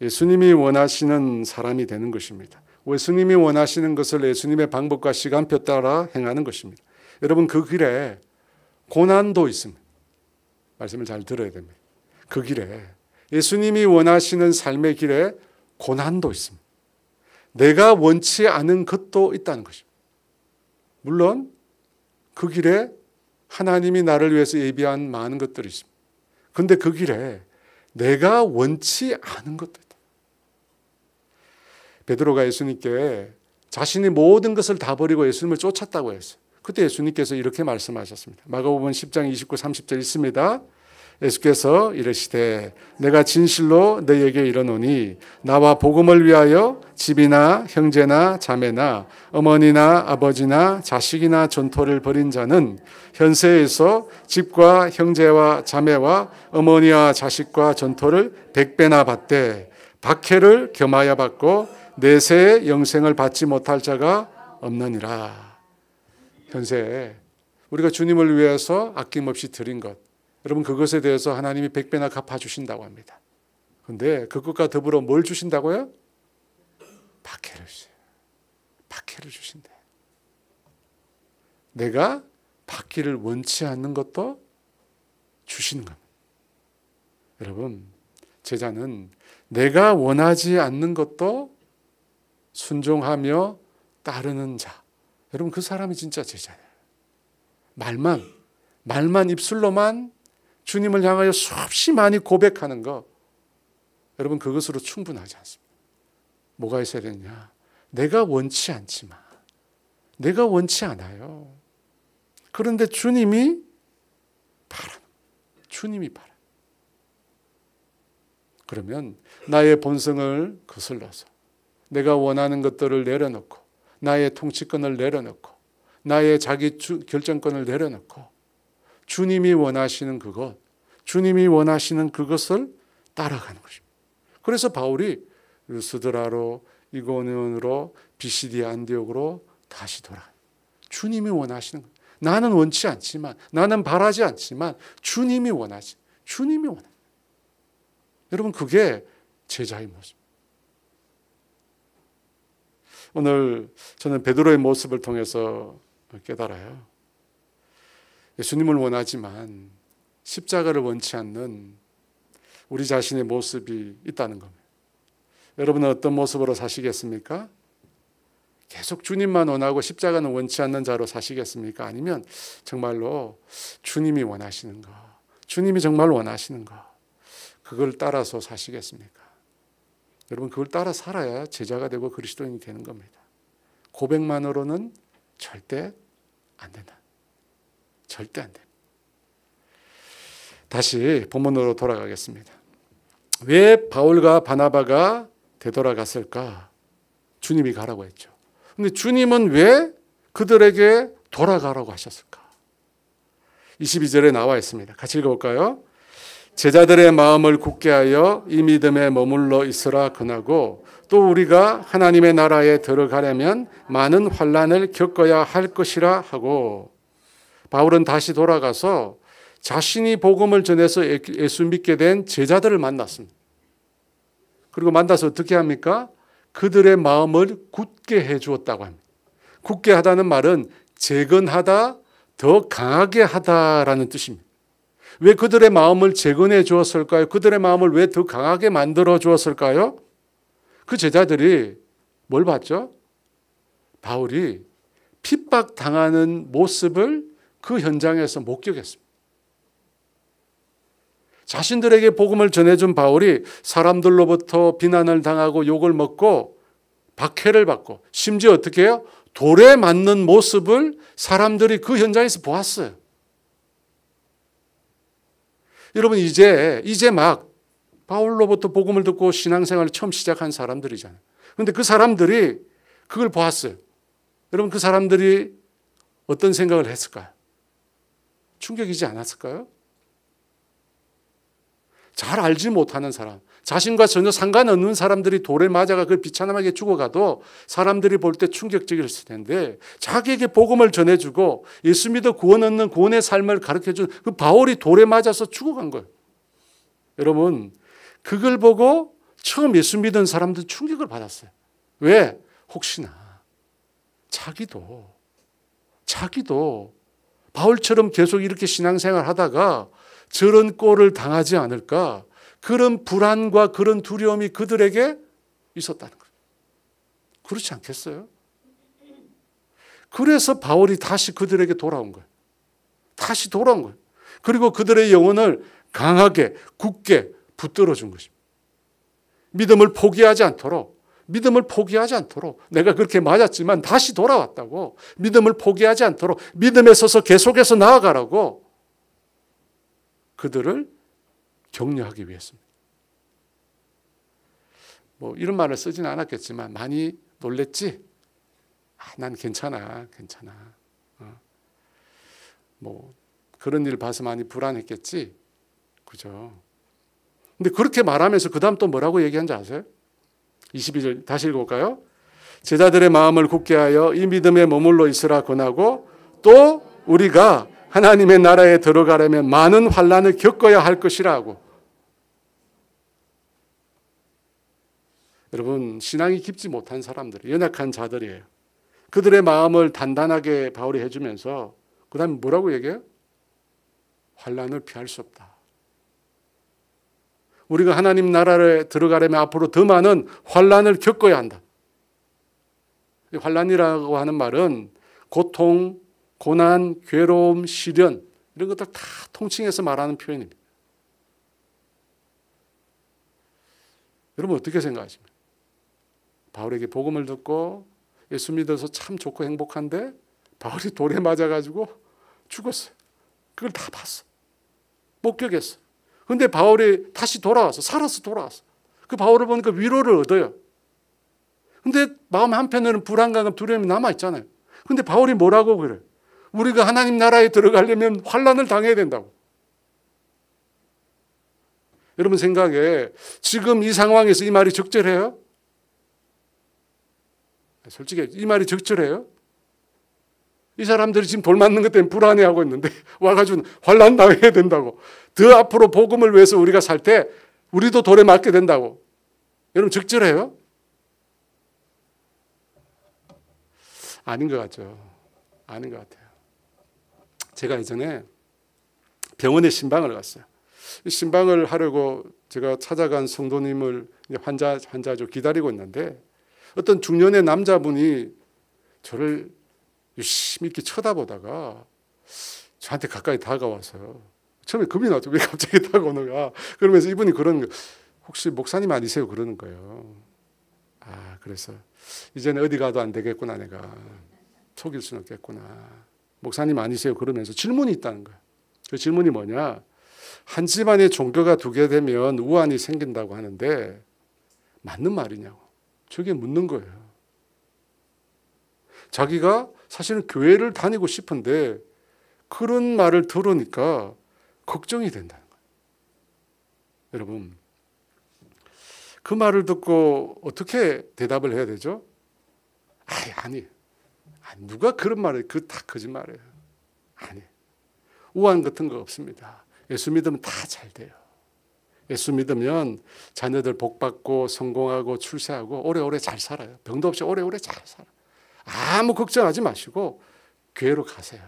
예수님이 원하시는 사람이 되는 것입니다. 예수님이 원하시는 것을 예수님의 방법과 시간표 따라 행하는 것입니다. 여러분, 그 길에 고난도 있습니다. 말씀을 잘 들어야 됩니다. 그 길에 예수님이 원하시는 삶의 길에 고난도 있습니다. 내가 원치 않은 것도 있다는 것입니다. 물론 그 길에 하나님이 나를 위해서 예비한 많은 것들이 있습니다. 그런데 그 길에 내가 원치 않은 것도 있다. 베드로가 예수님께 자신이 모든 것을 다 버리고 예수님을 쫓았다고 했어요. 그때 예수님께서 이렇게 말씀하셨습니다. 마가복음 10장 29, 30절 있습니다. 예수께서 이르시되 내가 진실로 너희에게 이르노니 나와 복음을 위하여 집이나 형제나 자매나 어머니나 아버지나 자식이나 전토를 벌인 자는 현세에서 집과 형제와 자매와 어머니와 자식과 전토를 100배나 받되 박해를 겸하여 받고 내세의 영생을 받지 못할 자가 없느니라. 현세에 우리가 주님을 위해서 아낌없이 드린 것, 여러분 그것에 대해서 하나님이 100배나 갚아주신다고 합니다. 그런데 그것과 더불어 뭘 주신다고요? 박해를 주세요. 박해를 주신대. 내가 받기를 원치 않는 것도 주시는 겁니다. 여러분, 제자는 내가 원하지 않는 것도 순종하며 따르는 자. 여러분 그 사람이 진짜 제자예요. 말만 입술로만 주님을 향하여 수없이 많이 고백하는 것, 여러분 그것으로 충분하지 않습니다. 뭐가 있어야 되느냐? 내가 원치 않지만, 내가 원치 않아요. 그런데 주님이 바라는, 주님이 바라. 그러면 나의 본성을 거슬러서 내가 원하는 것들을 내려놓고, 나의 통치권을 내려놓고, 나의 자기 결정권을 내려놓고 주님이 원하시는 그것, 주님이 원하시는 그것을 따라가는 것입니다. 그래서 바울이 루스드라로, 이고니온으로, 비시디아 안디옥으로 다시 돌아가요. 주님이 원하시는 것. 나는 원치 않지만, 나는 바라지 않지만 주님이 원하지. 주님이 원해. 여러분 그게 제자의 모습. 오늘 저는 베드로의 모습을 통해서 깨달아요. 예수님을 원하지만 십자가를 원치 않는 우리 자신의 모습이 있다는 겁니다. 여러분은 어떤 모습으로 사시겠습니까? 계속 주님만 원하고 십자가는 원치 않는 자로 사시겠습니까? 아니면 정말로 주님이 원하시는 거, 주님이 정말 원하시는 거, 그걸 따라서 사시겠습니까? 여러분 그걸 따라 살아야 제자가 되고 그리스도인이 되는 겁니다. 고백만으로는 절대 안 된다. 절대 안 됩니다. 다시 본문으로 돌아가겠습니다. 왜 바울과 바나바가 되돌아갔을까? 주님이 가라고 했죠. 그런데 주님은 왜 그들에게 돌아가라고 하셨을까? 22절에 나와 있습니다. 같이 읽어볼까요? 제자들의 마음을 굳게 하여 이 믿음에 머물러 있으라 권하고 또 우리가 하나님의 나라에 들어가려면 많은 환난을 겪어야 할 것이라 하고, 바울은 다시 돌아가서 자신이 복음을 전해서 예수 믿게 된 제자들을 만났습니다. 그리고 만나서 어떻게 합니까? 그들의 마음을 굳게 해 주었다고 합니다. 굳게 하다는 말은 재건하다, 더 강하게 하다라는 뜻입니다. 왜 그들의 마음을 재건해 주었을까요? 그들의 마음을 왜 더 강하게 만들어 주었을까요? 그 제자들이 뭘 봤죠? 바울이 핍박당하는 모습을 그 현장에서 목격했습니다. 자신들에게 복음을 전해준 바울이 사람들로부터 비난을 당하고 욕을 먹고 박해를 받고 심지어 어떻게 해요? 돌에 맞는 모습을 사람들이 그 현장에서 보았어요. 여러분 이제 막 바울로부터 복음을 듣고 신앙생활을 처음 시작한 사람들이잖아요. 그런데 그 사람들이 그걸 보았어요. 여러분 그 사람들이 어떤 생각을 했을까요? 충격이지 않았을까요? 잘 알지 못하는 사람, 자신과 전혀 상관없는 사람들이 돌에 맞아가 그 비참하게 죽어가도 사람들이 볼 때 충격적이었을 텐데 자기에게 복음을 전해주고 예수 믿어 구원 얻는 구원의 삶을 가르쳐준 그 바울이 돌에 맞아서 죽어간 거예요. 여러분 그걸 보고 처음 예수 믿은 사람들 충격을 받았어요. 왜? 혹시나 자기도 바울처럼 계속 이렇게 신앙생활 하다가 저런 꼴을 당하지 않을까, 그런 불안과 그런 두려움이 그들에게 있었다는 거예요. 그렇지 않겠어요? 그래서 바울이 다시 그들에게 돌아온 거예요. 다시 돌아온 거예요. 그리고 그들의 영혼을 강하게 굳게 붙들어 준 것입니다. 믿음을 포기하지 않도록 내가 그렇게 맞았지만 다시 돌아왔다고, 믿음을 포기하지 않도록 믿음에 서서 계속해서 나아가라고 그들을 격려하기 위해서입니다. 뭐 이런 말을 쓰지는 않았겠지만 많이 놀랬지? 난 괜찮아. 뭐 그런 일 봐서 많이 불안했겠지? 그죠? 근데 그렇게 말하면서 그 다음 또 뭐라고 얘기한지 아세요? 22절 다시 읽어볼까요? 제자들의 마음을 굳게 하여 이 믿음에 머물러 있으라 권하고, 또 우리가 하나님의 나라에 들어가려면 많은 환난을 겪어야 할 것이라고. 여러분, 신앙이 깊지 못한 사람들, 연약한 자들이에요. 그들의 마음을 단단하게 바울이 해주면서 그 다음에 뭐라고 얘기해요? 환난을 피할 수 없다. 우리가 하나님 나라에 들어가려면 앞으로 더 많은 환난을 겪어야 한다. 환난이라고 하는 말은 고통, 고난, 괴로움, 시련 이런 것들 다 통칭해서 말하는 표현입니다. 여러분 어떻게 생각하십니까? 바울에게 복음을 듣고 예수 믿어서 참 좋고 행복한데 바울이 돌에 맞아가지고 죽었어요. 그걸 다 봤어. 목격했어. 근데 바울이 다시 돌아와서 살아서 돌아왔어. 그 바울을 보니까 위로를 얻어요. 근데 마음 한편에는 불안감과 두려움이 남아있잖아요. 근데 바울이 뭐라고 그래? 우리가 하나님 나라에 들어가려면 환난을 당해야 된다고. 여러분 생각에 지금 이 상황에서 이 말이 적절해요? 솔직히 이 말이 적절해요? 이 사람들이 지금 돌 맞는 것 때문에 불안해하고 있는데 와가지고 환난 당해야 된다고. 더 앞으로 복음을 위해서 우리가 살 때 우리도 돌에 맞게 된다고. 여러분 적절해요? 아닌 것 같죠. 아닌 것 같아요. 제가 예전에 병원에 신방을 갔어요. 신방을 하려고 제가 찾아간 성도님을 환자죠 기다리고 있는데 어떤 중년의 남자분이 저를 열심히 이렇게 쳐다보다가 저한테 가까이 다가와서 처음에 겁이 나죠. 왜 갑자기 다가오는가. 그러면서 이분이 그러는 거예요. 혹시 목사님 아니세요? 그러는 거예요. 그래서 이제는 어디 가도 안 되겠구나. 내가 속일 수는 없겠구나. 목사님 아니세요? 그러면서 질문이 있다는 거예요. 그 질문이 뭐냐. 한 집안에 종교가 두 개 되면 우환이 생긴다고 하는데 맞는 말이냐고. 저게 묻는 거예요. 자기가 사실은 교회를 다니고 싶은데 그런 말을 들으니까 걱정이 된다는 거예요. 여러분, 그 말을 듣고 어떻게 대답을 해야 되죠? 아니. 누가 그런 말을, 다 거짓말이에요. 아니. 우환 같은 거 없습니다. 예수 믿으면 다 잘 돼요. 예수 믿으면 자녀들 복 받고 성공하고 출세하고 오래오래 잘 살아요. 병도 없이 오래오래 잘 살아요. 아무 걱정하지 마시고 교회로 가세요.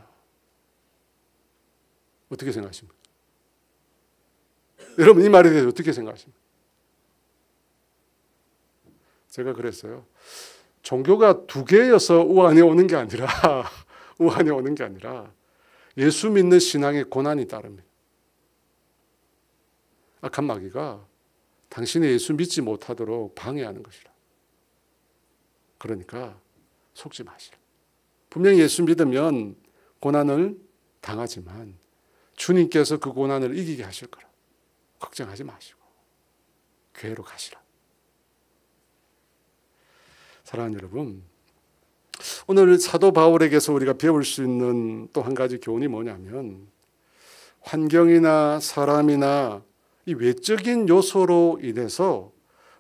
어떻게 생각하십니까? 여러분 이 말에 대해서 어떻게 생각하십니까? 제가 그랬어요. 종교가 두 개여서 우환이 오는 게 아니라 예수 믿는 신앙의 고난이 따릅니다. 악한 마귀가 당신이 예수 믿지 못하도록 방해하는 것이라. 그러니까 속지 마시라. 분명히 예수 믿으면 고난을 당하지만 주님께서 그 고난을 이기게 하실 거라. 걱정하지 마시고 교회로 가시라. 사랑하는 여러분, 오늘 사도 바울에게서 우리가 배울 수 있는 또 한 가지 교훈이 뭐냐면 환경이나 사람이나 이 외적인 요소로 인해서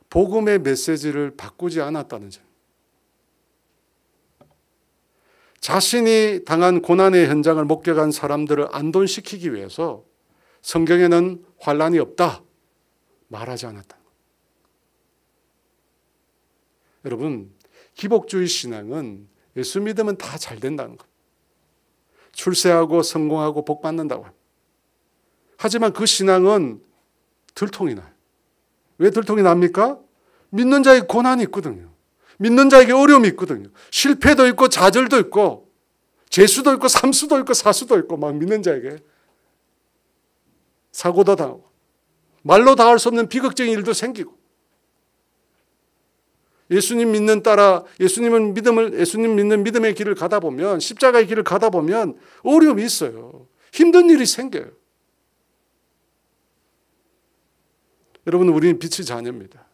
복음의 메시지를 바꾸지 않았다는 점. 자신이 당한 고난의 현장을 목격한 사람들을 안돈시키기 위해서 성경에는 환난이 없다 말하지 않았다. 여러분, 기복주의 신앙은 예수 믿으면 다 잘 된다는 것. 출세하고 성공하고 복 받는다고 합니다. 하지만 그 신앙은 들통이 나요. 왜 들통이 납니까? 믿는 자에게 고난이 있거든요. 믿는 자에게 어려움이 있거든요. 실패도 있고 좌절도 있고 죄수도 있고 삼수도 있고 사수도 있고 막 믿는 자에게 사고도 당하고 말로 다 할 수 없는 비극적인 일도 생기고 예수님 믿는 예수님 믿는 믿음의 길을 가다 보면 십자가의 길을 가다 보면 어려움이 있어요. 힘든 일이 생겨요. 여러분 우리는 빛의 자녀입니다.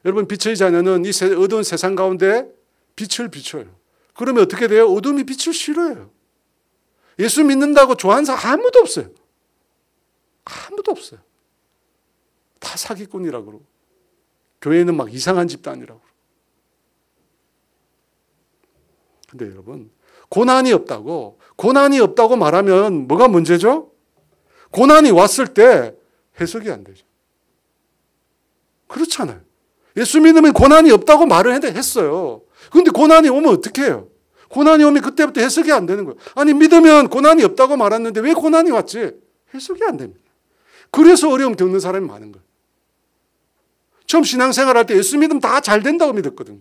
여러분 빛의 자녀는 이 어두운 세상 가운데 빛을 비춰요. 그러면 어떻게 돼요? 어둠이 빛을 싫어해요. 예수 믿는다고 좋아하는 사람 아무도 없어요. 아무도 없어요. 다 사기꾼이라고 그러고 교회는 막 이상한 집단이라고 그러고. 근데 여러분 고난이 없다고 말하면 뭐가 문제죠? 고난이 왔을 때 해석이 안 되죠. 그렇잖아요. 예수 믿으면 고난이 없다고 말을 했어요. 그런데 고난이 오면 어떻게 해요? 고난이 오면 그때부터 해석이 안 되는 거예요. 아니 믿으면 고난이 없다고 말했는데 왜 고난이 왔지? 해석이 안 됩니다. 그래서 어려움 겪는 사람이 많은 거예요. 처음 신앙생활할 때 예수 믿으면 다 잘 된다고 믿었거든요.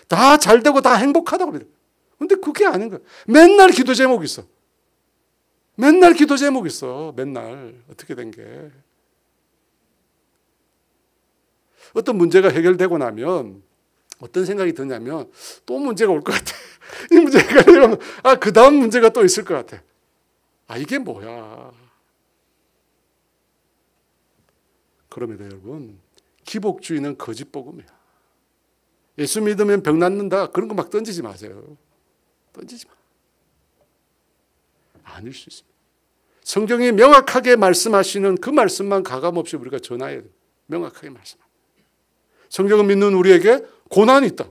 다 잘 되고 다 행복하다고 믿어요. 그런데 그게 아닌 거예요. 맨날 기도 제목이 있어. 맨날 기도 제목이 있어. 맨날 어떻게 된 게. 어떤 문제가 해결되고 나면 어떤 생각이 드냐면 또 문제가 올 것 같아. 이 문제가 해결되면 그 다음 문제가 또 있을 것 같아. 이게 뭐야. 그럼에도 여러분 기복주의는 거짓 복음이야. 예수 믿으면 병 낫는다. 그런 거 막 던지지 마세요. 던지지 마. 아닐 수 있습니다. 성경이 명확하게 말씀하시는 그 말씀만 가감없이 우리가 전해야 돼요. 명확하게 말씀합니다. 성경을 믿는 우리에게 고난이 있다.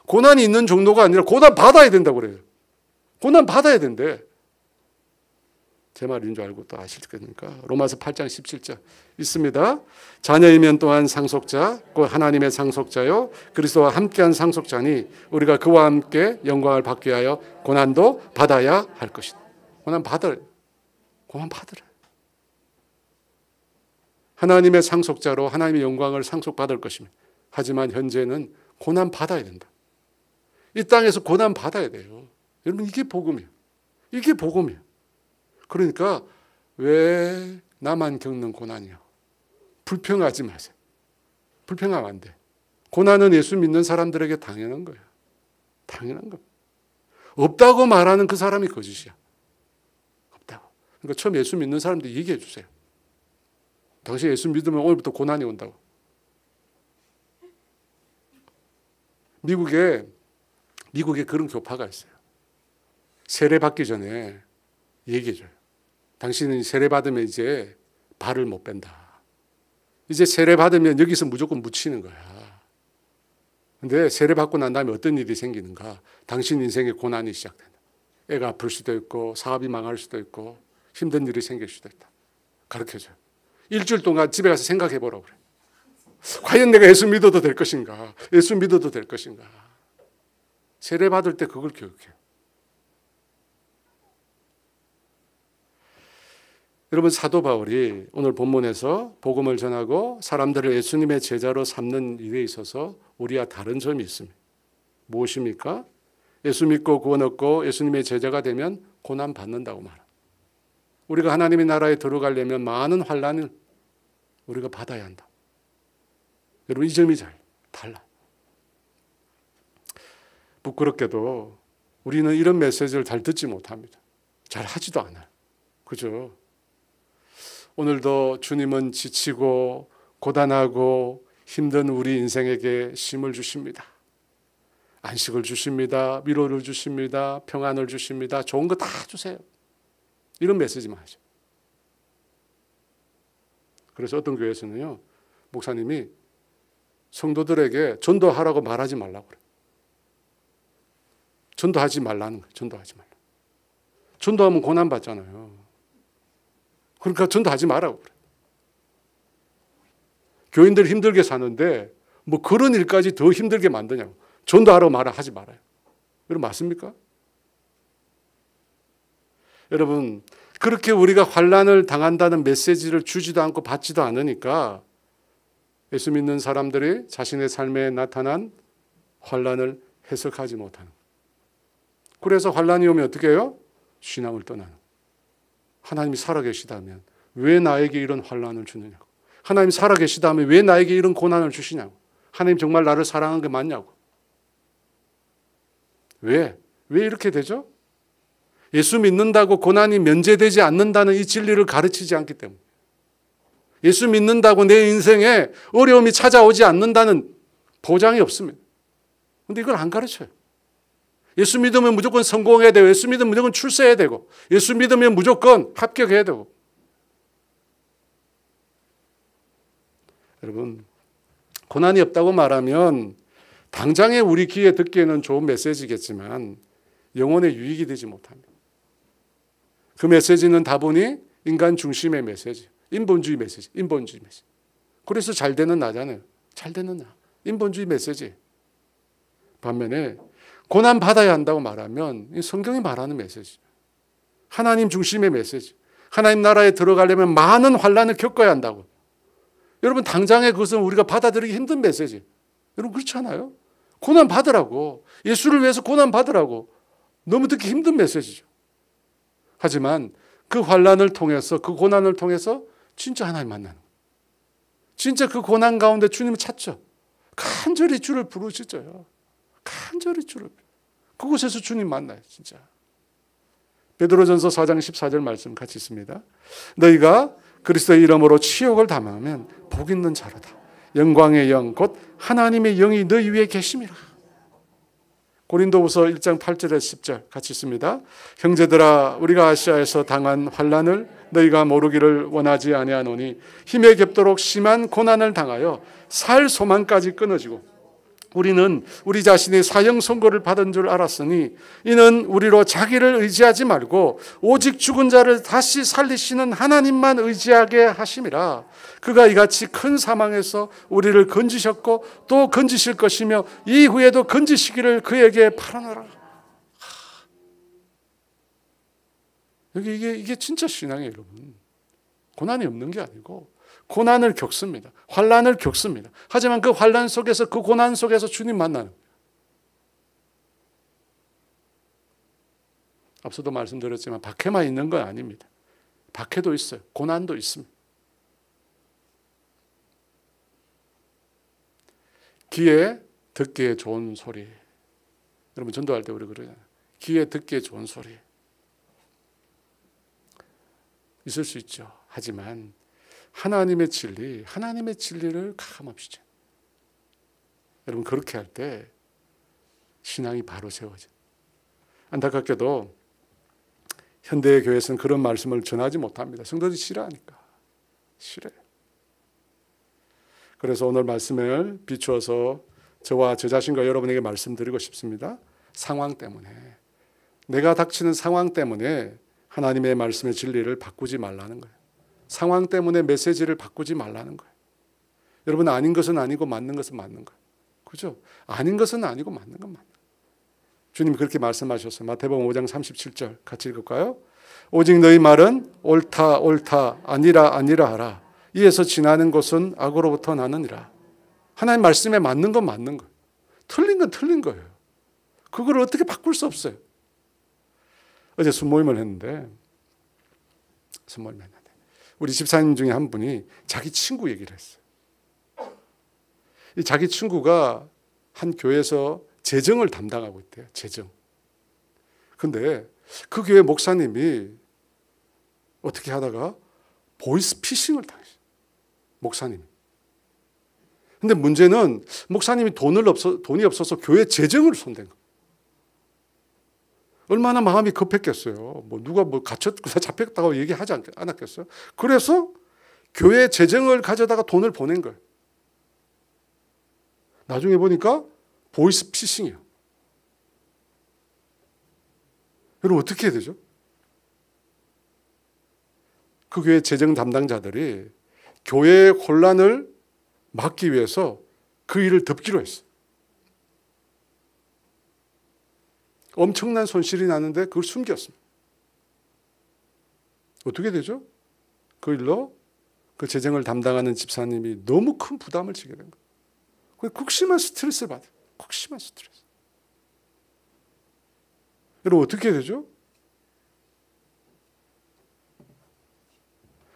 고난이 있는 정도가 아니라 고난 받아야 된다고 그래요. 고난 받아야 된대. 제 말인 줄 알고 또 아실 거니까. 로마서 8장 17절 있습니다. 자녀이면 또한 상속자, 곧 하나님의 상속자요 그리스도와 함께한 상속자니 우리가 그와 함께 영광을 받기 위하여 고난도 받아야 할 것이다. 고난 받으래. 하나님의 상속자로 하나님의 영광을 상속받을 것입니다. 하지만 현재는 고난 받아야 된다. 이 땅에서 고난 받아야 돼요. 여러분 이게 복음이에요. 이게 복음이에요. 그러니까 왜 나만 겪는 고난이요? 불평하지 마세요. 불평하면 안 돼. 고난은 예수 믿는 사람들에게 당연한 거예요. 당연한 겁니다. 없다고 말하는 그 사람이 거짓이야. 없다고. 그러니까 처음 예수 믿는 사람들 얘기해 주세요. 당신 예수 믿으면 오늘부터 고난이 온다고. 미국에 그런 교파가 있어요. 세례 받기 전에 얘기해줘요. 당신은 세례 받으면 이제 발을 못 뺀다. 이제 세례 받으면 여기서 무조건 묻히는 거야. 근데 세례 받고 난 다음에 어떤 일이 생기는가? 당신 인생에 고난이 시작된다. 애가 아플 수도 있고 사업이 망할 수도 있고 힘든 일이 생길 수도 있다. 가르쳐줘요. 일주일 동안 집에 가서 생각해 보라고 그래. 과연 내가 예수 믿어도 될 것인가? 예수 믿어도 될 것인가? 세례 받을 때 그걸 교육해요. 여러분 사도 바울이 오늘 본문에서 복음을 전하고 사람들을 예수님의 제자로 삼는 일에 있어서 우리와 다른 점이 있습니다. 무엇입니까? 예수 믿고 구원 얻고 예수님의 제자가 되면 고난 받는다고 말합니다. 우리가 하나님의 나라에 들어가려면 많은 환난을 우리가 받아야 한다. 여러분 이 점이 잘 달라. 부끄럽게도 우리는 이런 메시지를 잘 듣지 못합니다. 잘 하지도 않아요. 그죠? 오늘도 주님은 지치고 고단하고 힘든 우리 인생에게 쉼을 주십니다. 안식을 주십니다. 위로를 주십니다. 평안을 주십니다. 좋은 거 다 주세요. 이런 메시지만 하죠. 그래서 어떤 교회에서는요, 목사님이 성도들에게 전도하라고 말하지 말라고 그래요. 전도하지 말라는 거예요. 전도하지 말라. 전도하면 고난 받잖아요. 그러니까 전도하지 말라고 그래요. 교인들 힘들게 사는데 뭐 그런 일까지 더 힘들게 만드냐고. 전도하라고 하지 말아요. 여러분 맞습니까? 여러분 그렇게 우리가 환난을 당한다는 메시지를 주지도 않고 받지도 않으니까 예수 믿는 사람들이 자신의 삶에 나타난 환난을 해석하지 못하는 거예요. 그래서 환란이 오면 어떻게 해요? 신앙을 떠나는. 하나님이 살아계시다면 왜 나에게 이런 환란을 주느냐고. 하나님이 살아계시다면 왜 나에게 이런 고난을 주시냐고. 하나님 정말 나를 사랑한 게 맞냐고. 왜 이렇게 되죠? 예수 믿는다고 고난이 면제되지 않는다는 이 진리를 가르치지 않기 때문에. 예수 믿는다고 내 인생에 어려움이 찾아오지 않는다는 보장이 없습니다. 그런데 이걸 안 가르쳐요. 예수 믿으면 무조건 성공해야 되고, 예수 믿으면 무조건 출세해야 되고, 예수 믿으면 무조건 합격해야 되고. 여러분, 고난이 없다고 말하면 당장에 우리 귀에 듣기에는 좋은 메시지겠지만 영혼에 유익이 되지 못합니다. 그 메시지는 다분히 인간 중심의 메시지, 인본주의 메시지, 인본주의 메시지. 그래서 잘 되는 나잖아요. 잘 되는 나. 인본주의 메시지. 반면에 고난 받아야 한다고 말하면 성경이 말하는 메시지. 하나님 중심의 메시지. 하나님 나라에 들어가려면 많은 환난을 겪어야 한다고. 여러분 당장에 그것은 우리가 받아들이기 힘든 메시지. 여러분 그렇지 않아요? 고난 받으라고. 예수를 위해서 고난 받으라고. 너무 듣기 힘든 메시지죠. 하지만 그 환난을 통해서, 그 고난을 통해서 진짜 하나님 만나는 거예요. 진짜 그 고난 가운데 주님을 찾죠. 간절히 주를 부르시죠. 간절히 주를. 그곳에서 주님 만나요. 진짜. 베드로전서 4장 14절 말씀 같이 있습니다. 너희가 그리스도의 이름으로 치욕을 당하면 복 있는 자로다. 영광의 영 곧 하나님의 영이 너희 위에 계심이라. 고린도후서 1장 8절에서 10절 같이 있습니다. 형제들아 우리가 아시아에서 당한 환난을 너희가 모르기를 원하지 아니하노니 힘에 겹도록 심한 고난을 당하여 살 소망까지 끊어지고 우리는 우리 자신이 사형 선고를 받은 줄 알았으니 이는 우리로 자기를 의지하지 말고 오직 죽은 자를 다시 살리시는 하나님만 의지하게 하심이라. 그가 이같이 큰 사망에서 우리를 건지셨고 또 건지실 것이며 이후에도 건지시기를 그에게 바라노라. 여기 이게 진짜 신앙이에요, 여러분. 고난이 없는 게 아니고 고난을 겪습니다. 환난을 겪습니다. 하지만 그 환난 속에서, 그 고난 속에서 주님 만나는 거예요. 앞서도 말씀드렸지만 박해만 있는 건 아닙니다. 박해도 있어요. 고난도 있습니다. 귀에 듣기에 좋은 소리. 여러분 전도할 때 우리 그러잖아요. 귀에 듣기에 좋은 소리. 있을 수 있죠. 하지만 하나님의 진리를 가감합시다. 여러분 그렇게 할 때 신앙이 바로 세워져요. 안타깝게도 현대의 교회에서는 그런 말씀을 전하지 못합니다. 성도들이 싫어하니까. 싫어요. 그래서 오늘 말씀을 비추어서 저와 저 자신과 여러분에게 말씀드리고 싶습니다. 상황 때문에, 내가 닥치는 상황 때문에 하나님의 말씀의 진리를 바꾸지 말라는 거예요. 상황 때문에 메시지를 바꾸지 말라는 거예요. 여러분 아닌 것은 아니고 맞는 것은 맞는 거예요. 그죠? 아닌 것은 아니고 맞는 건 맞는 거예요. 주님이 그렇게 말씀하셨어요. 마태복음 5장 37절 같이 읽을까요? 오직 너희 말은 옳다 옳다 아니라 아니라 하라. 이에서 지나는 것은 악으로부터 나느니라. 하나님 말씀에 맞는 건 맞는 거예요. 틀린 건 틀린 거예요. 그걸 어떻게 바꿀 수 없어요. 어제 순모임을 했는데 우리 집사님 중에 한 분이 자기 친구 얘기를 했어요. 이 자기 친구가 한 교회에서 재정을 담당하고 있대요. 재정. 근데 그 교회 목사님이 어떻게 하다가 보이스피싱을 당했어요. 목사님이. 근데 문제는 목사님이 돈이 없어서 교회 재정을 손댄 거예요. 얼마나 마음이 급했겠어요. 누가 잡혔다고 얘기하지 않았겠어요. 그래서 교회 재정을 가져다가 돈을 보낸 거예요. 나중에 보니까 보이스 피싱이에요. 여러분 어떻게 해야 되죠? 그 교회 재정 담당자들이 교회의 혼란을 막기 위해서 그 일을 덮기로 했어요. 엄청난 손실이 나는데 그걸 숨겼습니다. 어떻게 되죠? 그 일로 그 재정을 담당하는 집사님이 너무 큰 부담을 지게 된 거예요. 극심한 스트레스를 받아요. 극심한 스트레스. 여러분 어떻게 되죠?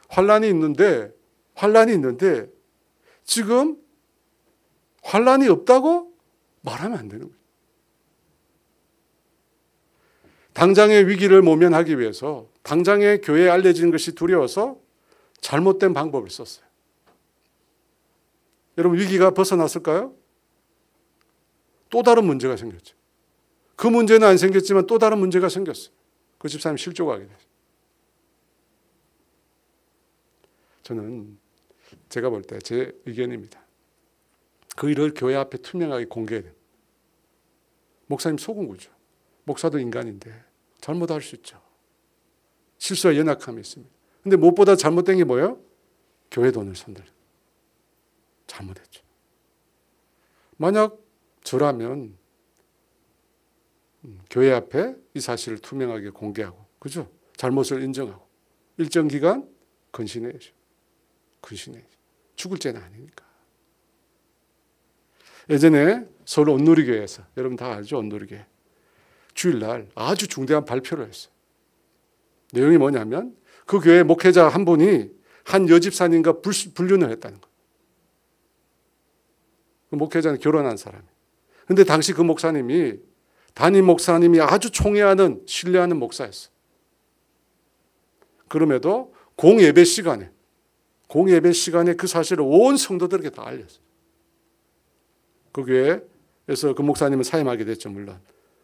환란이 있는데 지금 환란이 없다고 말하면 안 되는 거예요. 당장의 위기를 모면하기 위해서, 당장의 교회에 알려지는 것이 두려워서 잘못된 방법을 썼어요. 여러분 위기가 벗어났을까요? 또 다른 문제가 생겼죠. 그 문제는 안 생겼지만 또 다른 문제가 생겼어요. 그 집사람이 실족하게 됐어요. 저는 제가 볼 때 제 의견입니다. 그 일을 교회 앞에 투명하게 공개해야 됩니다. 목사님 속은 거죠. 목사도 인간인데 잘못할 수 있죠. 실수와 연약함이 있습니다. 근데 무엇보다 잘못된 게 뭐예요? 교회 돈을 손들어. 잘못했죠. 만약 저라면 교회 앞에 이 사실을 투명하게 공개하고, 그죠? 잘못을 인정하고 일정 기간 근신해야죠. 죽을 죄는 아니니까. 예전에 서울 온누리교회에서, 여러분 다 알죠? 온누리교회. 주일날 아주 중대한 발표를 했어요. 내용이 뭐냐면 그 교회 목회자 한 분이 한 여집사님과 불륜을 했다는 거예요. 그 목회자는 결혼한 사람이에요. 그런데 당시 그 목사님이 담임 목사님이 아주 총애하는 신뢰하는 목사였어요. 그럼에도 공예배 시간에 그 사실을 온 성도들에게 다 알렸어요. 그 교회에서 그 목사님은 사임하게 됐죠, 물론.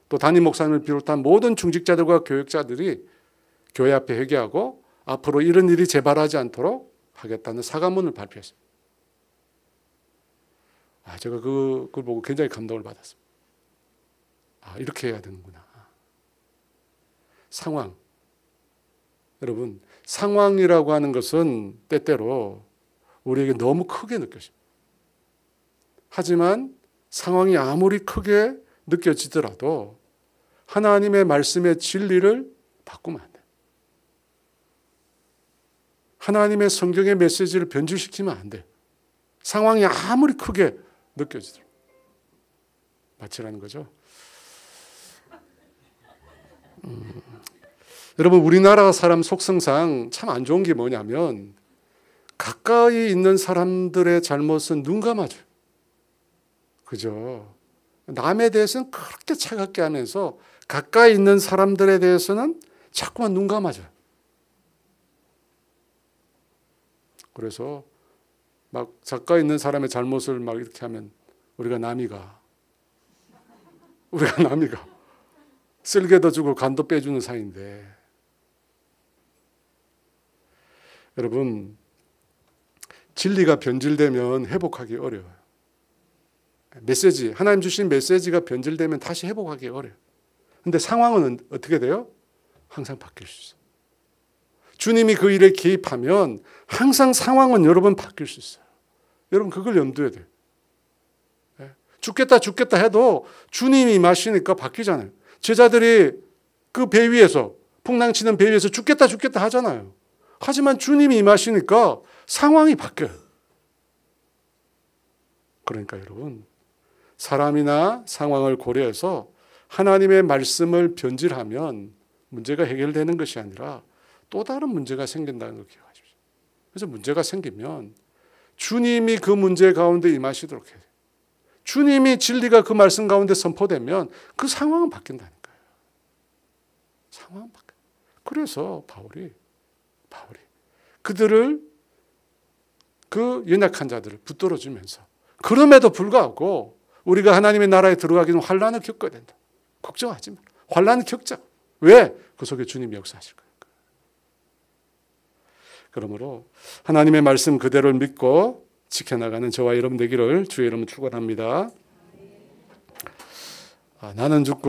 또 담임 목사님을 비롯한 모든 중직자들과 교역자들이 교회 앞에 회개하고 앞으로 이런 일이 재발하지 않도록 하겠다는 사과문을 발표했어요. 제가 그걸 보고 굉장히 감동을 받았습니다. 이렇게 해야 되는구나. 상황. 여러분, 상황이라고 하는 것은 때때로 우리에게 너무 크게 느껴집니다. 하지만 상황이 아무리 크게 느껴지더라도 하나님의 말씀의 진리를 바꾸면 안 돼요. 하나님의 성경의 메시지를 변질시키면 안 돼요. 상황이 아무리 크게 느껴지더라도. 마치라는 거죠. 여러분 우리나라 사람 속성상 참 안 좋은 게 뭐냐면 가까이 있는 사람들의 잘못은 눈 감아줘요. 그죠? 남에 대해서는 그렇게 차갑게 하면서 가까이 있는 사람들에 대해서는 자꾸만 눈 감아줘요. 그래서 막 가까이 있는 사람의 잘못을 막 이렇게 하면 우리가 남이가 쓸개도 주고 간도 빼주는 사이인데, 여러분 진리가 변질되면 회복하기 어려워요. 메시지, 하나님 주신 메시지가 변질되면 다시 회복하기 어려워요. 그런데 상황은 어떻게 돼요? 항상 바뀔 수 있어요. 주님이 그 일에 개입하면 항상 상황은 여러분 바뀔 수 있어요. 여러분 그걸 염두에 돼요. 죽겠다 해도 주님이 임하시니까 바뀌잖아요. 제자들이 그 배 위에서, 풍랑치는 배 위에서 죽겠다 하잖아요. 하지만 주님이 임하시니까 상황이 바뀌어요. 그러니까 여러분, 사람이나 상황을 고려해서 하나님의 말씀을 변질하면 문제가 해결되는 것이 아니라 또 다른 문제가 생긴다는 걸 기억하십시오. 그래서 문제가 생기면 주님이 그 문제 가운데 임하시도록 해요. 주님이 진리가 그 말씀 가운데 선포되면 그 상황은 바뀐다니까요. 상황은 바뀌어요. 그래서 바울이 그들을, 그 연약한 자들을 붙들어 주면서, 그럼에도 불구하고 우리가 하나님의 나라에 들어가기는 환란을 겪어야 된다. 걱정하지 마. 환란을 겪자. 왜? 그 속에 주님이 역사하실 거예요. 그러므로 하나님의 말씀 그대로 믿고 지켜나가는 저와 여러분 되기를 주의 이름으로 축원합니다. 나는 죽고